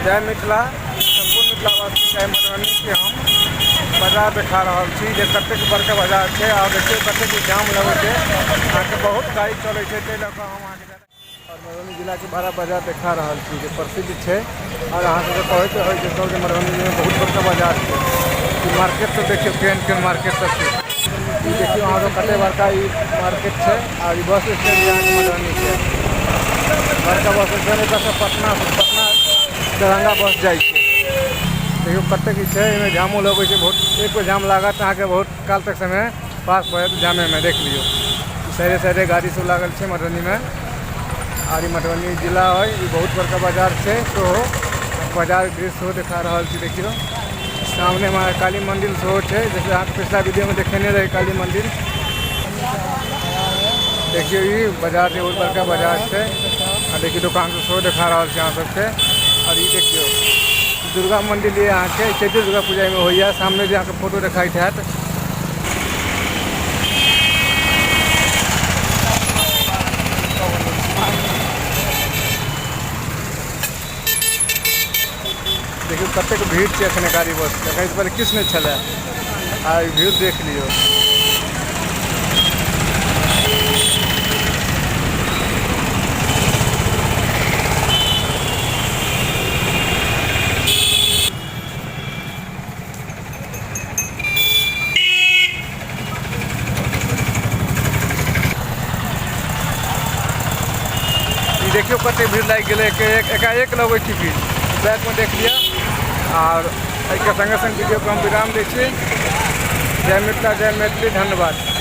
जय मिथिला संपूर्ण मिथिलावासी जय मधुबनी के हम बाजार देखा रहा छी जे कतेक बड़का बाजार है और देखिए कतेक जाम लगे थे यहाँ के बहुत गाड़ी चले थे ताहि लऽ कऽ हम अहाँके और मधुबनी जिला के बड़ा बाजार देखा रहा छी जे प्रसिद्ध है और अहाँ सबके कहते होइ जे सब मधुबनी में बहुत बड़का बाजार है। मार्केट सब देखिए केहन मार्केट सब है देखिए वहाँ तो कते बड़का मार्केट है और बस स्टैंड यहाँ के मधुबनी के बड़का बस स्टैंड से पटना दरभंगा बस जाइ देखियो कतेक है जामो लगे छै बहुत एक बेर जाम लागत अहाँ के बहुत काल तक समय पास भऽ जायत जामे में देख लियो साइडे साइडे गाड़ी सब लागल है मधुबनी में और मधुबनी जिला है बहुत बड़का बाजार है तो बाजार दृश्य दिखा रहा देखियो सामने में काली मंदिर सेहो है जैसे आप पिछला वीडियो में देखेने रहे काली मंदिर देखियो ये बाजार है बहुत बड़का बाजार है और देखिए दुकान सेहो दिखा रहा है यहाँ सबके और ये देखियो दुर्गा मंदिर ये यहाँ के चैती दुर्गा पूजा में होइए सामने जो यहाँ के फोटो दिखाई है देखियो कतेक भीड़ है अखने गाड़ी बस कहीं से पहले किस नहीं चला आ भीड़ देख लियो देखियो कते भीड़ लग गए एकाएक लगे थी भीड़ बैक में देख लिया और संगे संग वीडियो को हम विराम दी जय मिथिला जय मैथिली धन्यवाद।